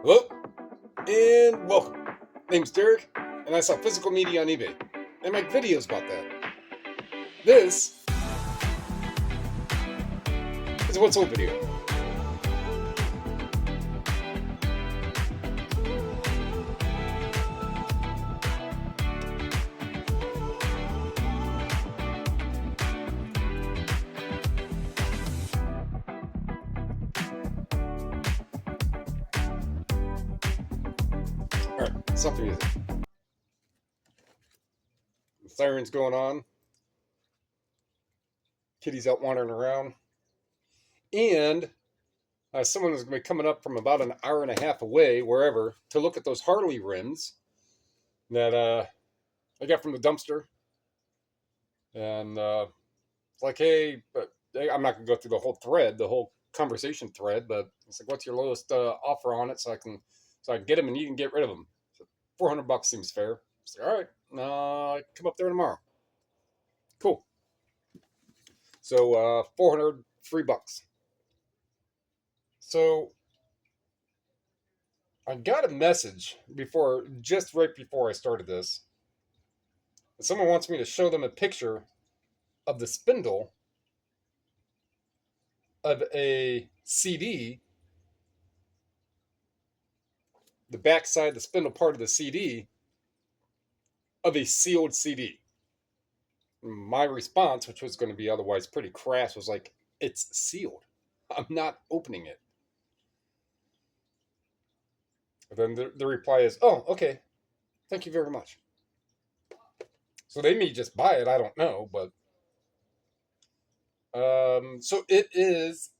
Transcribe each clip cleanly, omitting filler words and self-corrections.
Hello and welcome. Name's Derek, and I sell physical media on eBay. I make videos about that. This is what's open here. Alright, stop the music. The siren's going on. Kitty's out wandering around. And someone is going to be coming up from about an hour and a half away, wherever, to look at those Harley rims that I got from the dumpster. And it's like, hey, but I'm not going to go through the whole thread, the whole conversation thread, but it's like, what's your lowest offer on it so I can get them and you can get rid of them. So $400 seems fair. It's like, all right, come up there tomorrow. Cool. So 400 free bucks. So I got a message just right before I started this. Someone wants me to show them a picture of the spindle of a CD, the backside, the spindle part of the CD of a sealed CD. My response, which was going to be otherwise pretty crass, was like, it's sealed. I'm not opening it. And then the reply is, oh, okay. Thank you very much. So they may just buy it. I don't know. But so it is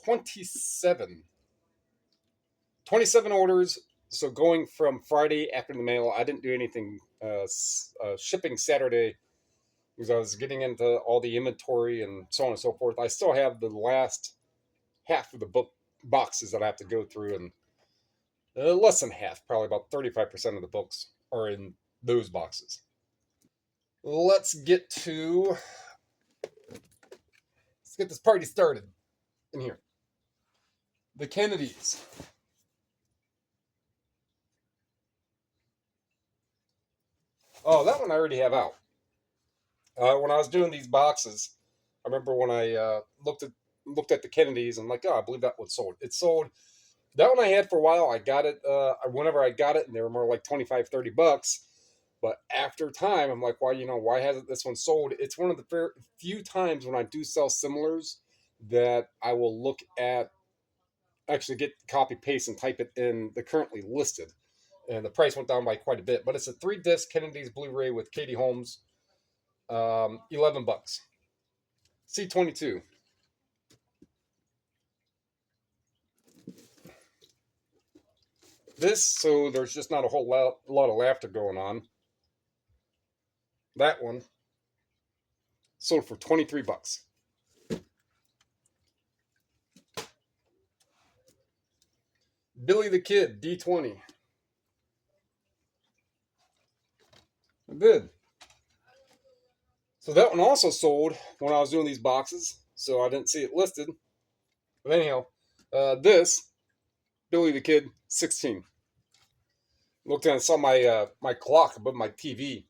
27. 27 orders. So going from Friday after the mail, I didn't do anything shipping Saturday because I was getting into all the inventory and so on and so forth. I still have the last half of the boxes that I have to go through, and less than half, probably about 35% of the books are in those boxes. Let's get this party started in here. The Kennedys. Oh, that one I already have out. When I was doing these boxes, I remember when I looked at the Kennedys and like, oh, I believe that one sold. It sold. That one I had for a while. I got it whenever I got it, and they were more like 25, 30 bucks. But after time, I'm like, why hasn't this one sold? It's one of the few times when I do sell similars that I will look at, actually get copy paste and type it in the currently listed. And the price went down by quite a bit. But it's a 3-disc Kennedy's Blu-ray with Katie Holmes, $11. C22. This, so there's just not a whole lot of laughter going on. That one sold for $23. Billy the Kid, D20. I did. So that one also sold when I was doing these boxes, so I didn't see it listed. But anyhow, this, Billy the Kid, 16. Looked at it, saw my clock above my TV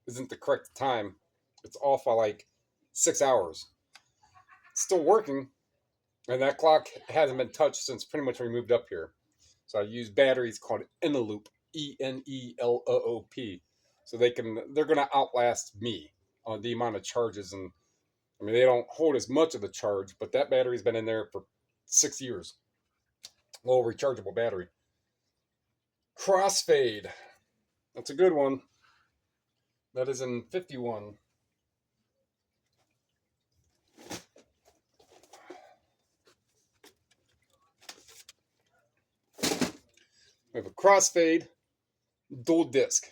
isn't the correct time. It's off by like 6 hours. It's still working, and that clock hasn't been touched since pretty much we moved up here. So I use batteries called Eneloop, Eneloop. So they're gonna outlast me on the amount of charges, and I mean they don't hold as much of the charge, but that battery's been in there for 6 years. Low rechargeable battery. Crossfade. That's a good one. That is in 51. We have a Crossfade dual disc.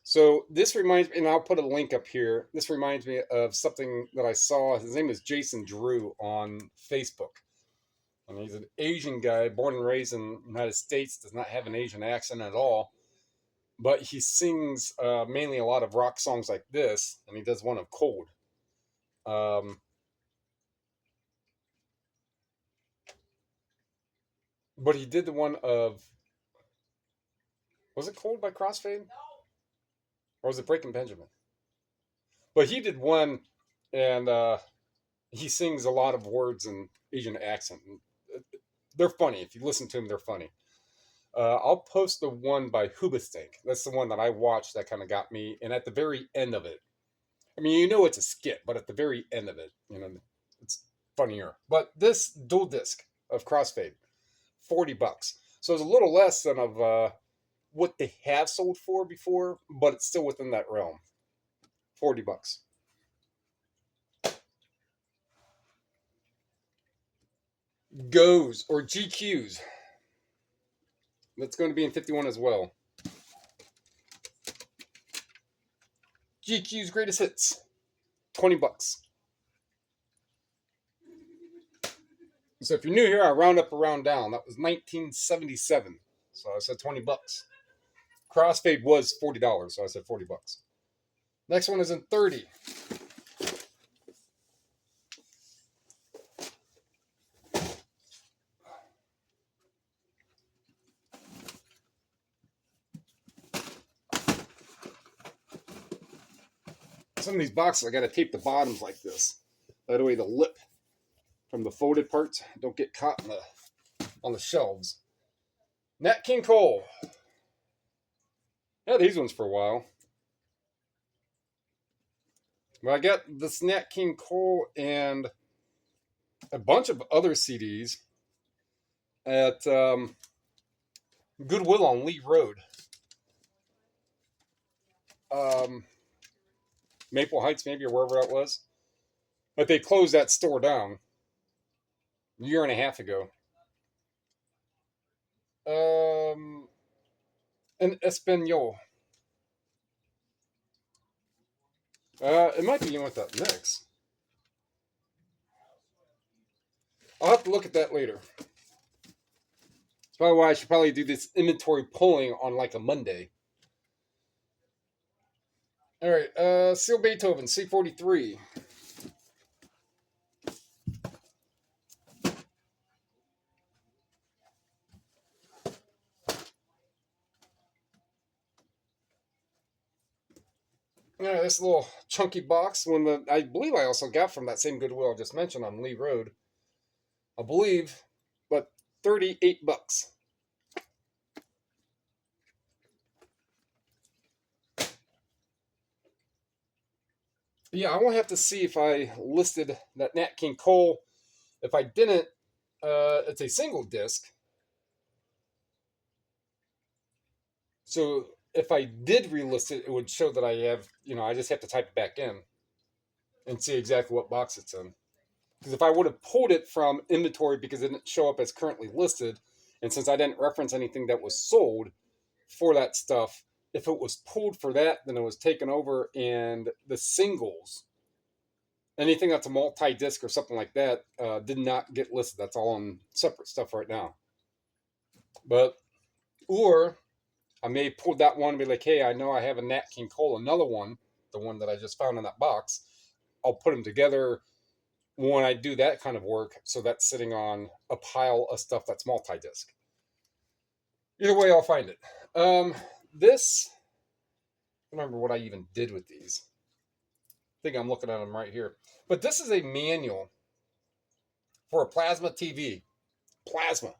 So this reminds me, and I'll put a link up here. This reminds me of something that I saw. His name is Jason Drew on Facebook. And he's an Asian guy, born and raised in the United States, does not have an Asian accent at all. But he sings mainly a lot of rock songs like this, and he does one of Cold. But he did the one of Was it Cold by Crossfade? Or was it Breaking Benjamin? But he did one, and he sings a lot of words in Asian accent. They're funny. If you listen to them, they're funny. I'll post the one by Hoobastank. That's the one that I watched that kind of got me. And at the very end of it, I mean, you know it's a skit, but at the very end of it, you know, it's funnier. But this dual disc of Crossfade, $40. So it's a little less than of what they have sold for before, but it's still within that realm. $40. Goes or GQs. That's going to be in 51 as well. GQ's greatest hits. $20. So if you're new here, I round up or round down. That was 1977. So I said $20. Crossfade was $40, so I said $40. Next one is in 30. Some of these boxes, I got to tape the bottoms like this. That way the lip from the folded parts don't get caught on the shelves. Nat King Cole. Had these ones for a while. But I got this Nat King Cole and a bunch of other CDs at Goodwill on Lee Road. Maple Heights, maybe, or wherever that was. But they closed that store down a year and a half ago. In Espanol. It might be in with that mix. I'll have to look at that later. That's probably why I should probably do this inventory pulling on like a Monday. All right, Seal Beethoven, C43. Yeah, this little chunky box, one that I believe I also got from that same Goodwill I just mentioned on Lee Road. I believe, but $38. Yeah, I will have to see if I listed that Nat King Cole. If I didn't, it's a single disc. So if I did relist it, it would show that I have, I just have to type it back in and see exactly what box it's in. Because if I would have pulled it from inventory because it didn't show up as currently listed, and since I didn't reference anything that was sold for that stuff, if it was pulled for that, then it was taken over, and the singles, anything that's a multi-disc or something like that, did not get listed. That's all on separate stuff right now. Or I may pull that one and be like, hey, I know I have a Nat King Cole, another one, the one that I just found in that box. I'll put them together when I do that kind of work, so that's sitting on a pile of stuff that's multi-disc. Either way, I'll find it. This, I don't remember what I even did with these. I think I'm looking at them right here. But this is a manual for a plasma TV. Plasma.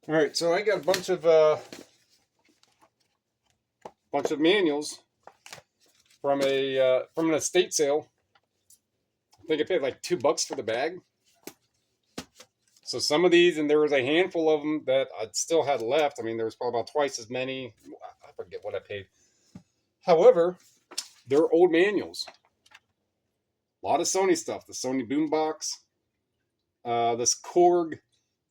All right, so I got a bunch of manuals from an estate sale. I think I paid like $2 for the bag. So some of these, and there was a handful of them that I still had left. I mean, there was probably about twice as many. I forget what I paid. However, they're old manuals. A lot of Sony stuff. The Sony boombox. This Korg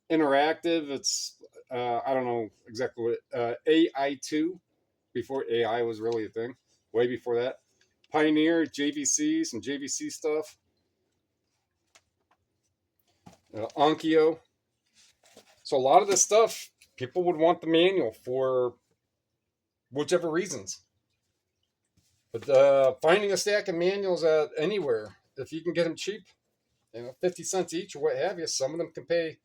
Interactive. It's I don't know exactly what AI2, before AI was really a thing. Way before that. Pioneer, JVC, some JVC stuff. Onkyo. So a lot of this stuff, people would want the manual for whichever reasons. But finding a stack of manuals at anywhere, if you can get them cheap, 50 cents each or what have you, some of them can pay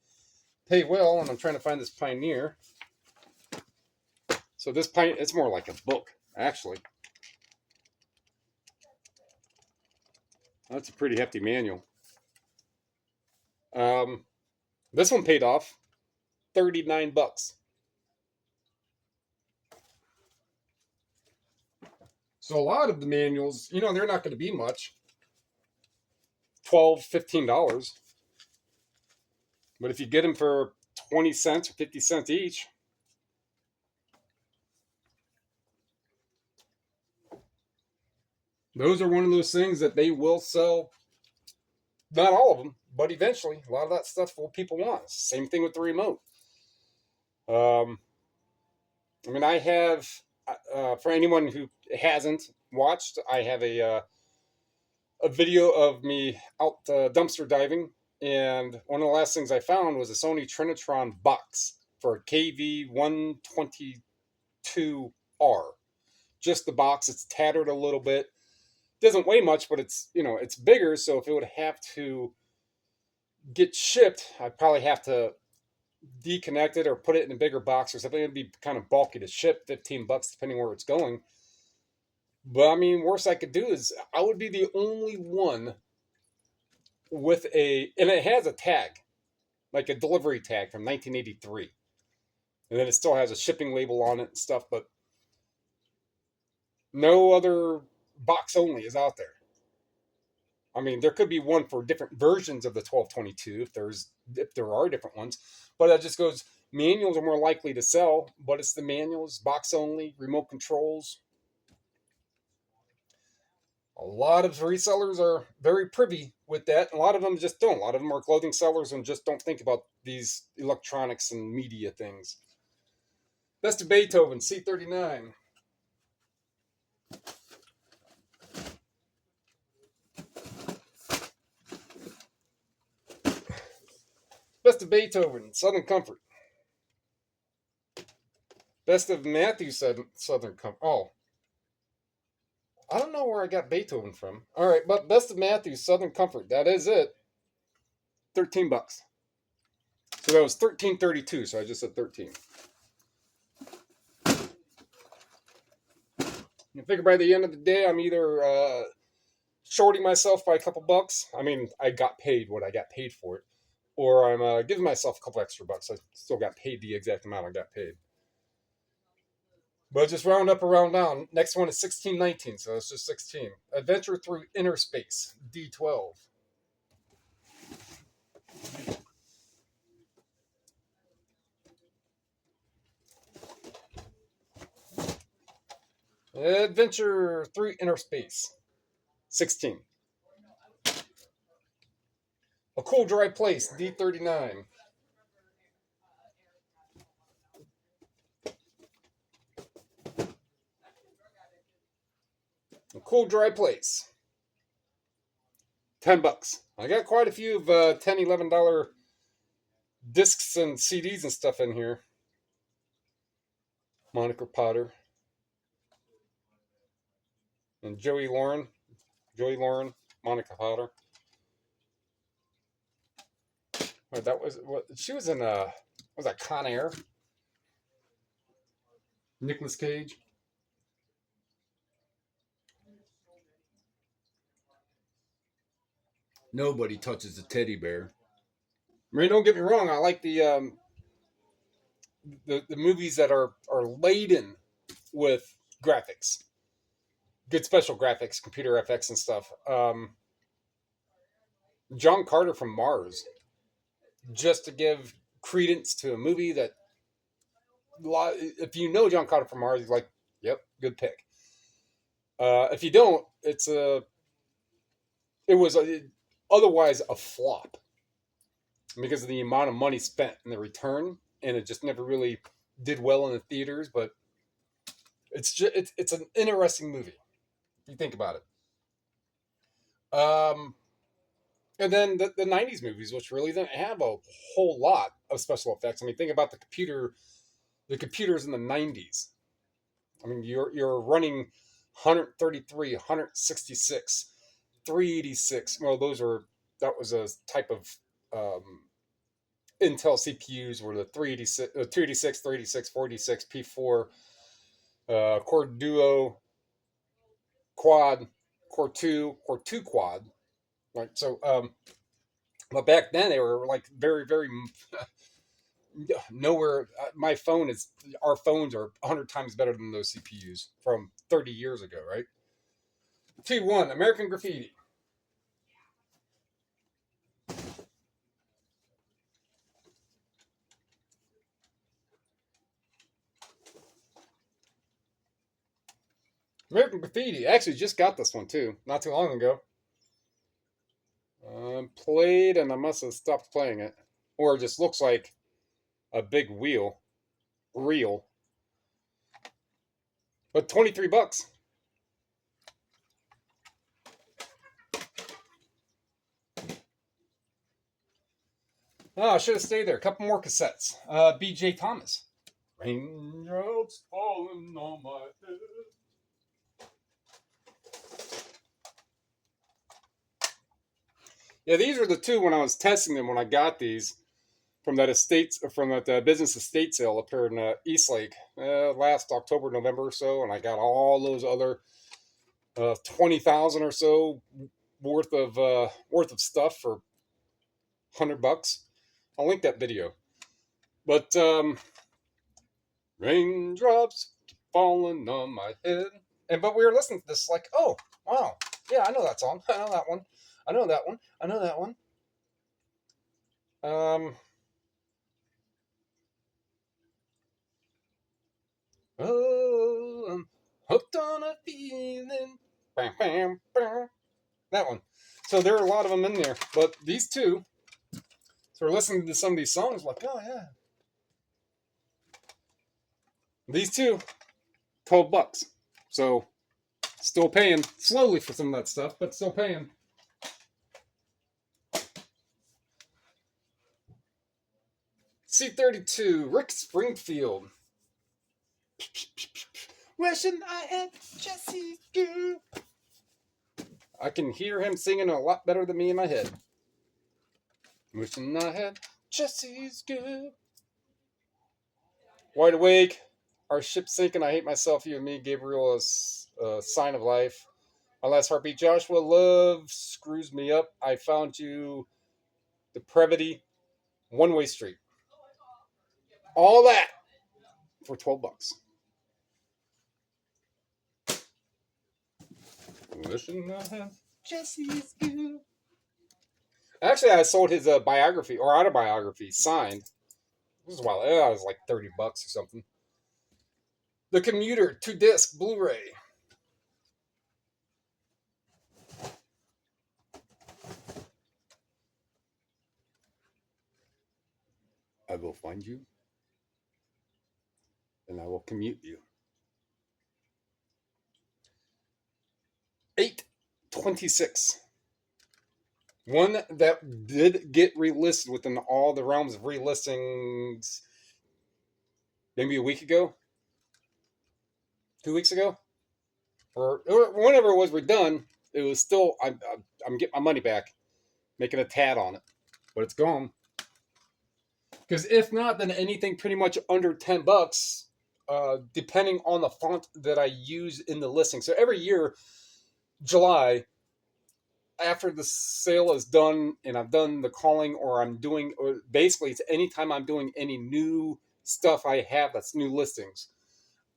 pay well, and I'm trying to find this Pioneer. So this it's more like a book, actually. That's a pretty hefty manual. This one paid off $39. So a lot of the manuals, they're not going to be much. $12, $15. But if you get them for 20 cents or 50 cents each, those are one of those things that they will sell. Not all of them, but eventually, a lot of that stuff will people want. Same thing with the remote. I have, for anyone who hasn't watched, I have a video of me out dumpster diving, and one of the last things I found was a Sony Trinitron box for a KV122R. Just the box. It's tattered a little bit. Doesn't weigh much, but it's bigger. So if it would have to get shipped, I'd probably have to deconnect it or put it in a bigger box or something. It'd be kind of bulky to ship, $15 depending where it's going. But worst I could do is I would be the only one with and it has a tag, like a delivery tag from 1983, and then it still has a shipping label on it and stuff. But no other box only is out there. There could be one for different versions of the 1222 if there are different ones, but that just goes. Manuals are more likely to sell, but it's the manuals, box only, remote controls. A lot of resellers are very privy with that. A lot of them just don't. A lot of them are clothing sellers and just don't think about these electronics and media things. Best of Beethoven, C39. Best of Beethoven, Southern Comfort. Best of Matthew, Southern Comfort. Oh, I don't know where I got Beethoven from. All right, but Best of Matthew, Southern Comfort. That is it. $13. So that was $13.32. So I just said 13. I figure by the end of the day, I'm either shorting myself by a couple bucks. I got paid what I got paid for it, or I'm giving myself a couple extra bucks. I still got paid the exact amount I got paid. But just round up or round down. Next one is 1619, so it's just 16. Adventure Through Inner Space, D12. Adventure Through Inner Space, 16. A Cool Dry Place, D39. A Cool Dry Place, $10. I got quite a few of $10, $11 discs and CDs and stuff in here. Monica Potter. And Joey Lauren, Monica Potter. That was what she was in. Was that Con Air? Nicolas Cage. Nobody touches a teddy bear. Don't get me wrong. I like the movies that are laden with graphics, good special graphics, computer FX and stuff. John Carter from Mars, just to give credence to a movie that, if you know John Carter from Mars, you're like, yep, good pick. If you don't, it was otherwise a flop because of the amount of money spent and the return, and it just never really did well in the theaters. But it's an interesting movie if you think about it. And then the 90s movies, which really didn't have a whole lot of special effects. Think about the computers in the 90s. You're running 133, 166, 386. Well, that was a type of Intel CPUs were the 386, 286, 386, 486, P4, Core Duo, Quad, Core 2 Quad. Right. So, but back then they were like very, very nowhere. Our phones are 100 times better than those CPUs from 30 years ago, right? T1, American Graffiti. American Graffiti. Actually, just got this one too, not too long ago. Played, and I must have stopped playing it, or it just looks like a big reel. But $23. Oh, I should have stayed there. A couple more cassettes. B.J. Thomas. Raindrops falling on my head. Yeah, these were the two when I was testing them when I got these from that business estate sale up here in Eastlake last October, November or so, and I got all those other 20,000 or so worth of stuff for $100. I'll link that video. But raindrops keep falling on my head, but we were listening to this like, oh wow, yeah, I know that song. I know that one. I know that one. I know that one. Oh, I'm hooked on a feeling. Bam, bam, bam. That one. So there are a lot of them in there, but these two. So we're listening to some of these songs, like, oh yeah, these two, $12. So still paying slowly for some of that stuff, but still paying. C32, Rick Springfield. Wishing I had Jesse's girl. I can hear him singing a lot better than me in my head. Wishing I had Jesse's girl. Wide Awake. Our ship's sinking. I hate myself. You and me. Gabriel is a sign of life. My last heartbeat. Joshua. Love screws me up. I found you. Depravity. One-way street. All that for $12. Wishing I had Jesse's girl. Actually, I sold his biography or autobiography signed. This was a while. It was like $30 or something. The Commuter 2-disc Blu-ray. I will find you, and I will commute you. 826. One that did get relisted within all the realms of relistings maybe a week ago, 2 weeks ago, or whenever it was redone. It was still, I'm getting my money back, making a tad on it, but it's gone. Because if not, then anything pretty much under $10, depending on the font that I use in the listing. So every year, July, after the sale is done and I've done the calling, or basically it's anytime I'm doing any new stuff I have that's new listings,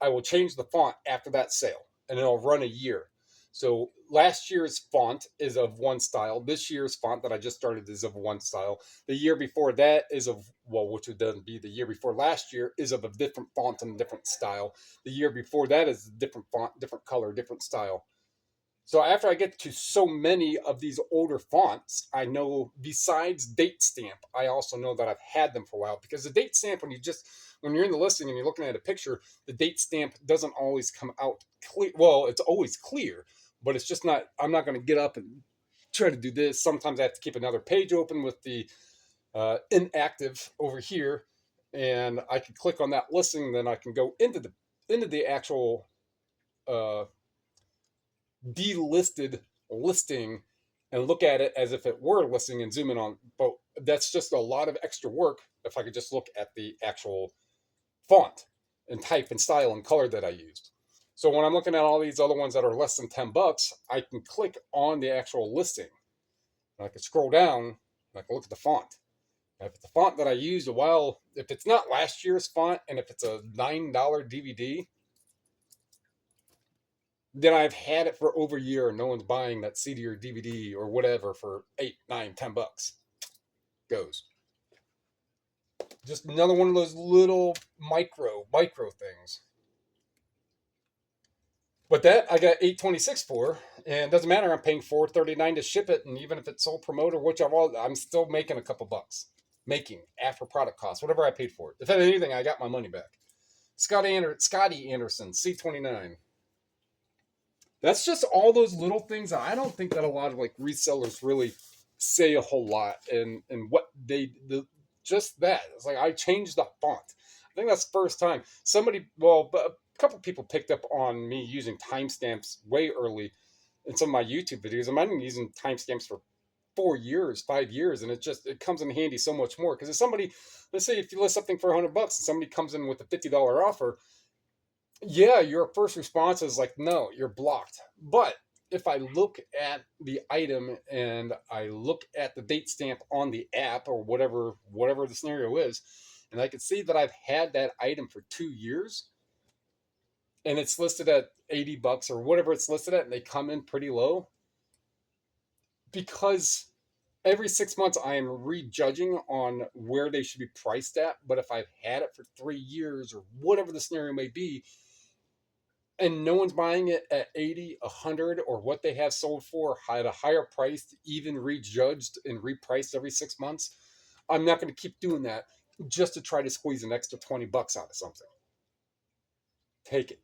I will change the font after that sale and it'll run a year. So last year's font is of one style. This year's font that I just started is of one style. The year before that is which would then be the year before last year, is of a different font and a different style. The year before that is a different font, different color, different style. So after I get to so many of these older fonts, I know besides date stamp, I also know that I've had them for a while, because the date stamp, when you're in the listing and you're looking at a picture, the date stamp doesn't always come out clear. Well, it's always clear, but it's just not, I'm not going to get up and try to do this. Sometimes I have to keep another page open with the inactive over here, and I can click on that listing, then I can go into the actual delisted listing and look at it as if it were listing and zoom in on. But that's just a lot of extra work if I could just look at the actual font and type and style and color that I used. So when I'm looking at all these other ones that are less than $10, I can click on the actual listing. And I can scroll down and I can look at the font. And if it's the font that I used a while, if it's not last year's font and if it's a $9 DVD, then I've had it for over a year and no one's buying that CD or DVD or whatever for 8, 9, $10. Goes. Just another one of those little micro things. But that I got $8.26 for, and it doesn't matter. I'm paying $4.39 to ship it, and even if it's sold promote or whichever, I'm still making a couple bucks. Making after product costs, whatever I paid for it. If anything, I got my money back. Scotty Anderson, C29. That's just all those little things. I don't think that a lot of like resellers really say a whole lot, and what just that. It's like I changed the font. I think that's the first time somebody, well, a couple people picked up on me using timestamps way early in some of my YouTube videos. I'm not using timestamps for 4 years, 5 years, and it comes in handy so much more. Because if somebody, let's say if you list something for $100 and somebody comes in with a $50 offer, yeah, your first response is like, no, you're blocked. But if I look at the item and I look at the date stamp on the app or whatever the scenario is, and I can see that I've had that item for 2 years and it's listed at $80 or whatever it's listed at, and they come in pretty low, because every 6 months I am rejudging on where they should be priced at. But if I've had it for 3 years or whatever the scenario may be, and no one's buying it at 80, 100, or what they have sold for at a higher price, even rejudged and repriced every 6 months, I'm not going to keep doing that just to try to squeeze an extra $20 out of something. Take it.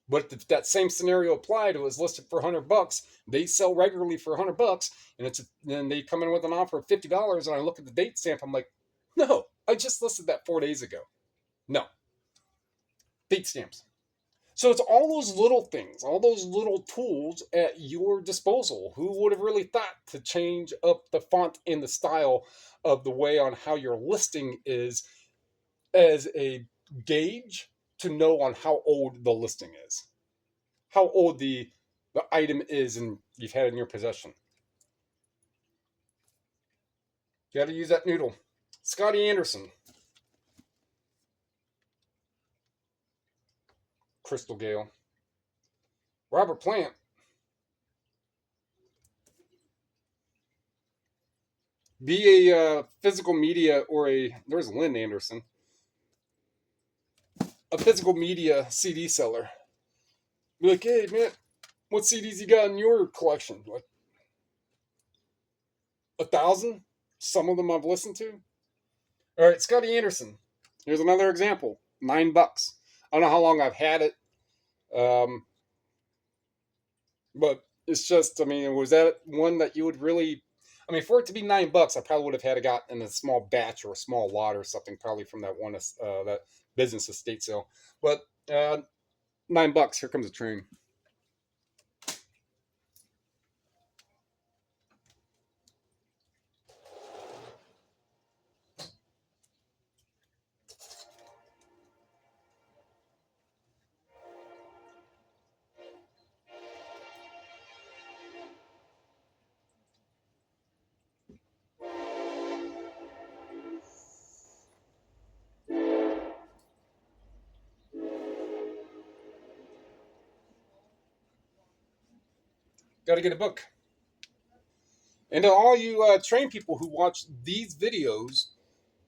But if that same scenario applied, it was listed for $100, they sell regularly for $100, and then they come in with an offer of $50, and I look at the date stamp, I'm like, no, I just listed that 4 days ago. No. Date stamps. So it's all those little things, all those little tools at your disposal. Who would have really thought to change up the font and the style of the way on how your listing is as a gauge to know on how old the listing is, how old the item is and you've had it in your possession. You got to use that noodle. Scotty Anderson. Crystal Gale. Robert Plant. Be a physical media or there's Lynn Anderson. A physical media CD seller. Be like, hey man, what CDs you got in your collection? Like 1,000? Some of them I've listened to. All right, Scotty Anderson. Here's another example. $9. I don't know how long I've had it. But it's just, I mean, was that one that you would really, I mean, for it to be $9, I probably would have had it got in a small batch or a small lot or something, probably from that one, that business estate sale. But $9, here comes a train. Got to get a book. And to all you train people who watch these videos,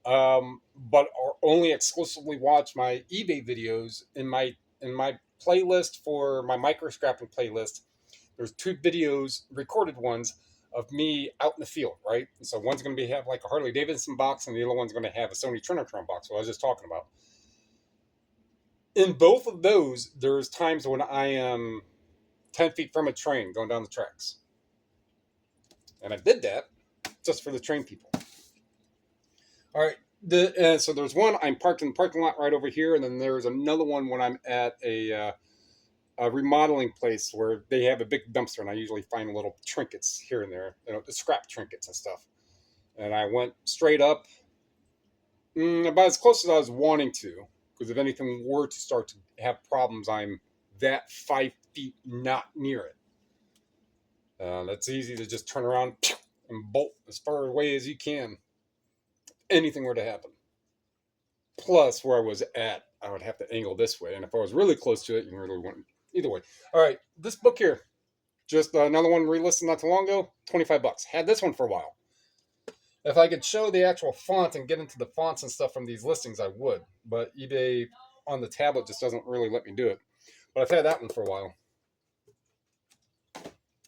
but are only exclusively watch my eBay videos in my playlist for my micro scrapping playlist, there's 2 videos, recorded ones, of me out in the field, right? And so one's going to have like a Harley Davidson box, and the other one's going to have a Sony Trinitron box, what I was just talking about. In both of those, there's times when I am 10 feet from a train going down the tracks. And I did that just for the train people. All right. So there's one, I'm parked in the parking lot right over here, and then there's another one when I'm at a a remodeling place where they have a big dumpster, and I usually find little trinkets here and there, the scrap trinkets and stuff. And I went straight up, about as close as I was wanting to, because if anything were to start to have problems, I'm that 5 feet not near it. That's easy to just turn around and bolt as far away as you can. Anything were to happen. Plus, where I was at, I would have to angle this way, and if I was really close to it, you really wouldn't. Either way. All right, this book here, just another one relisted not too long ago, $25. Had this one for a while. If I could show the actual font and get into the fonts and stuff from these listings, I would. But eBay on the tablet just doesn't really let me do it. But I've had that one for a while.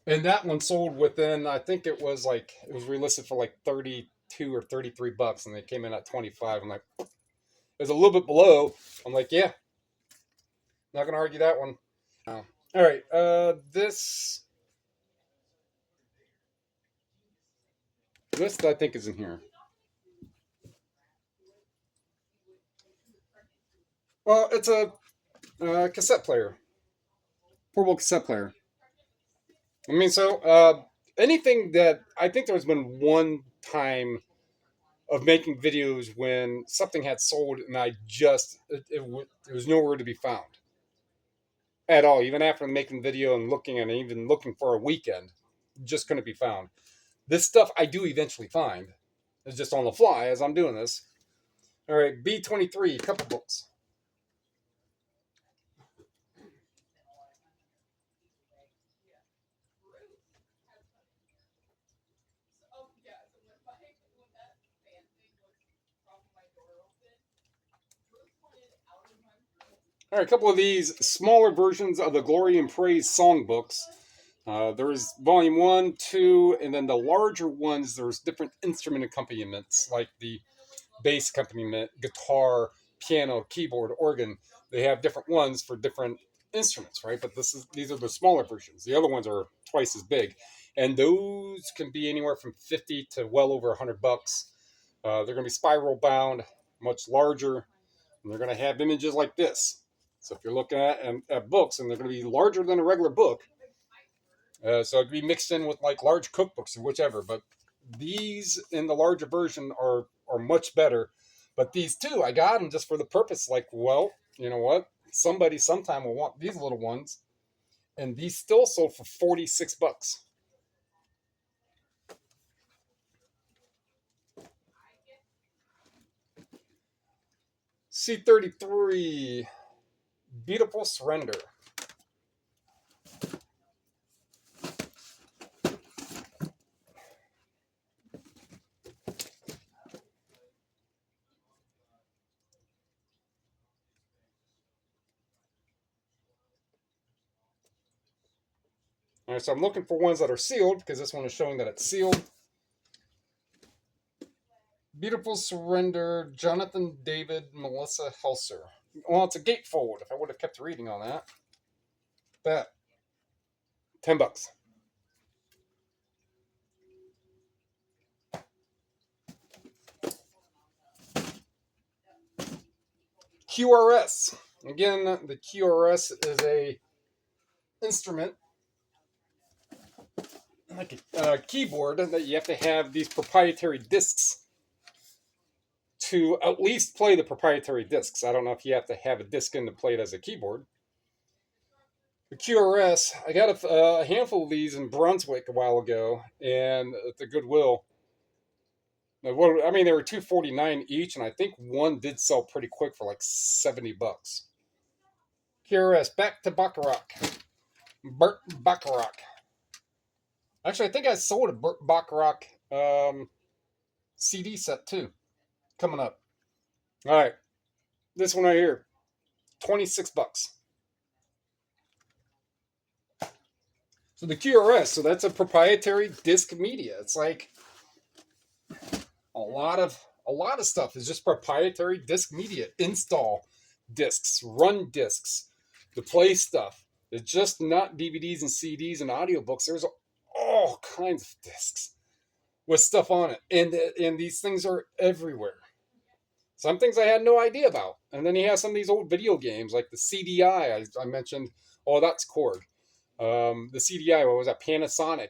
And that one sold within, I think it was relisted for like 32 or 33 bucks, and they came in at 25. I'm like, it was a little bit below. I'm like, yeah, not going to argue that one. All right, this I think is in here. Well, it's a cassette player, portable cassette player. I mean, so anything that I think there's been one time of making videos when something had sold and it was nowhere to be found at all. Even after making the video and looking and even looking for a weekend, just couldn't be found. This stuff I do eventually find. It's just on the fly as I'm doing this. All right, B23, couple books. All right, a couple of these smaller versions of the Glory and Praise songbooks. There's volume 1, 2, and then the larger ones, there's different instrument accompaniments, like the bass accompaniment, guitar, piano, keyboard, organ. They have different ones for different instruments, right? But these are the smaller versions. The other ones are twice as big. And those can be anywhere from 50 to well over 100 bucks. They're going to be spiral bound, much larger, and they're going to have images like this. So if you're looking at books, and they're going to be larger than a regular book, so it'd be mixed in with like large cookbooks or whichever. But these in the larger version are much better. But these two, I got them just for the purpose. Like, well, you know what? Somebody sometime will want these little ones, and these still sold for 46 bucks. C33, Beautiful Surrender. All right, so I'm looking for ones that are sealed because this one is showing that it's sealed. Beautiful Surrender, Jonathan David, Melissa Helser. Well, it's a gatefold. If I would have kept reading on that. That. $10. QRS. Again, the QRS is a instrument, like a keyboard, that you have to have these proprietary discs to at least play the proprietary discs. I don't know if you have to have a disc in to play it as a keyboard. The QRS, I got a handful of these in Brunswick a while ago, and at the Goodwill. I mean, they were $2.49 each, and I think one did sell pretty quick for like 70 bucks. QRS, back to Bacharach. Burt Bacharach. Actually, I think I sold a Burt Bacharach CD set too. Coming up. All right. This one right here. 26 bucks. So the QRS, so that's a proprietary disc media. It's like a lot of stuff is just proprietary disc media. Install discs, run discs, the play stuff. It's just not DVDs and CDs and audiobooks. There's all kinds of discs with stuff on it. And these things are everywhere. Some things I had no idea about. And then you have some of these old video games like the CDI I mentioned Oh, that's Cord. The CDI, what was that? Panasonic.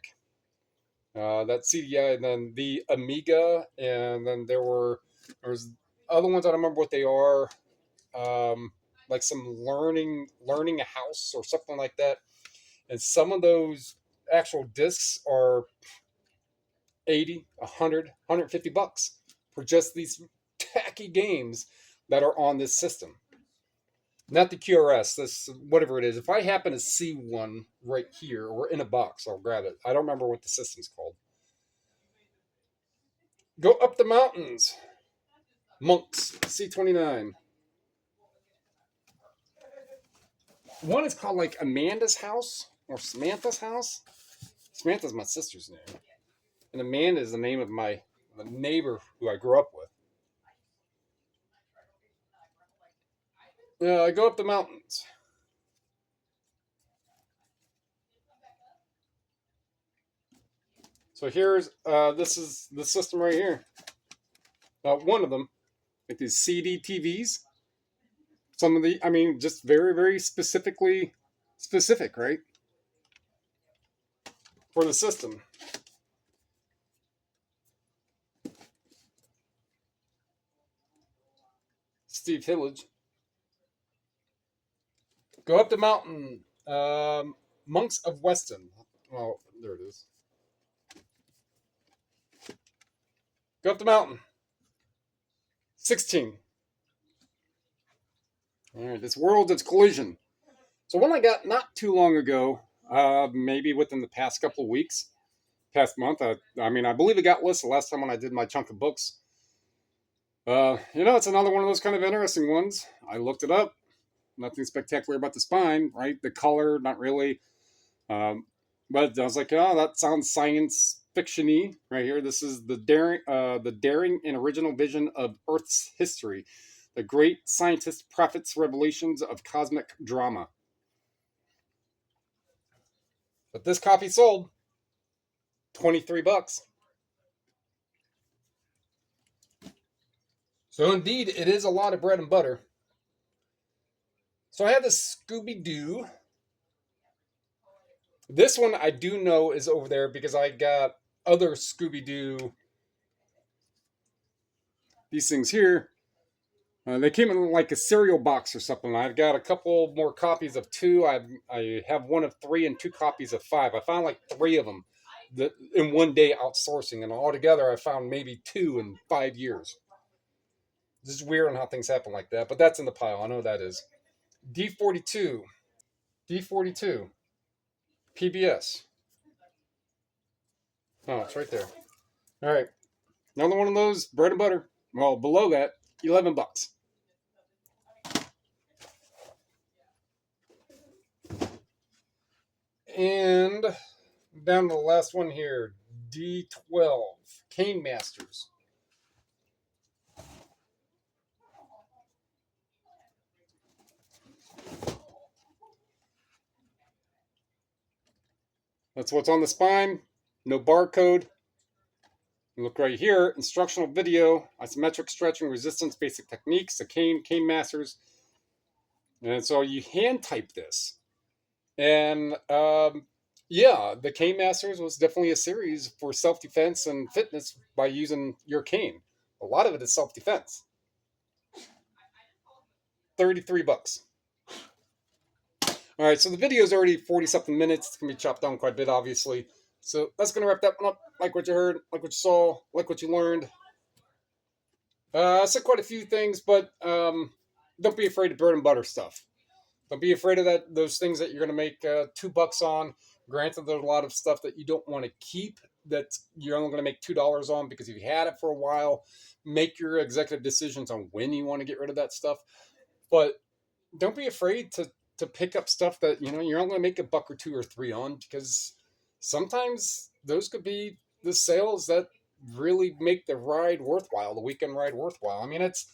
That CDI, and then the Amiga, and then there's other ones I don't remember what they are. Like some learning a house or something like that. And some of those actual discs are 80, 100, 150 bucks for just these tacky games that are on this system. Not the QRS, this whatever it is. If I happen to see one right here or in a box, I'll grab it. I don't remember what the system's called. Go up the mountains. Monks C29. One is called like Amanda's house or Samantha's house. Samantha's my sister's name, and Amanda is the name of the neighbor who I grew up with. I go up the mountains. So here's this is the system right here. One of them, like these CD TVs. Some of the, I mean, just very very specific, right? For the system. Steve Hillage. Go up the mountain. Monks of Weston. Oh, there it is. Go up the mountain. 16. All right, this world is collision. So one I got not too long ago, maybe within the past couple of weeks, past month. I mean, I believe it got listed last time when I did my chunk of books. It's another one of those kind of interesting ones. I looked it up. Nothing spectacular about the spine, right? The color, not really. But I was like, oh, that sounds science fiction-y right here. This is the daring and original vision of Earth's history. The great scientist prophets revelations of cosmic drama. But this copy sold 23 bucks. So indeed, it is a lot of bread and butter. So I have this Scooby-Doo. This one I do know is over there because I got other Scooby-Doo. These things here. They came in like a cereal box or something. I've got a couple more copies of 2. I have one of 3 and 2 copies of 5. I found like 3 of them in one day outsourcing, and altogether I found maybe 2 in 5 years. This is weird on how things happen like that, but that's in the pile. I know that is. D42. D42. PBS. Oh, it's right there. All right. Another one of those, bread and butter. Well, below that, 11 bucks. And down to the last one here, D12, Cane Masters. That's what's on the spine. No barcode. Look right here, instructional video, isometric stretching, resistance, basic techniques, the cane masters. And so you hand type this. And the cane masters was definitely a series for self-defense and fitness by using your cane. A lot of it is self-defense. 33 bucks. All right, so the video is already 40-something minutes. It's going to be chopped down quite a bit, obviously. So that's going to wrap that one up. Like what you heard, like what you saw, like what you learned. I said quite a few things, but don't be afraid of bread and butter stuff. Don't be afraid of those things that you're going to make $2 on. Granted, there's a lot of stuff that you don't want to keep that you're only going to make $2 on because you've had it for a while. Make your executive decisions on when you want to get rid of that stuff. But don't be afraid to pick up stuff that you're only going to make $1 or 2 or 3 on, because sometimes those could be the sales that really make the ride worthwhile, the weekend ride worthwhile. I mean, it's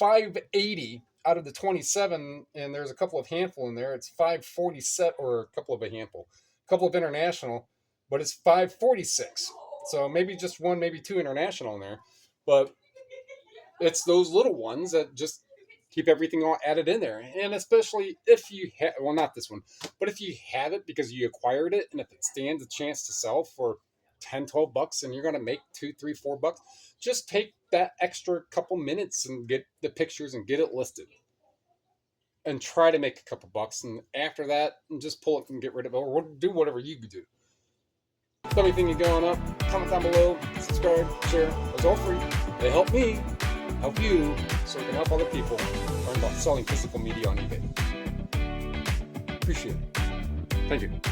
$5.80 out of the 27, and there's a couple of handful in there. It's $5.47, or a couple of international, but it's $5.46. So maybe just 1, maybe 2 international in there, but it's those little ones that just Keep everything all added in there. And especially if you have, well, not this one, but if you have it because you acquired it, and if it stands a chance to sell for 10, $12 and you're going to make 2, 3, $4, just take that extra couple minutes and get the pictures and get it listed. And try to make a couple bucks. And after that, just pull it and get rid of it, or do whatever you could do. Tell me anything you're going up, comment down below, subscribe, share. It's all free. They help me, help you, so we can help other people learn about selling physical media on eBay. Appreciate it. Thank you.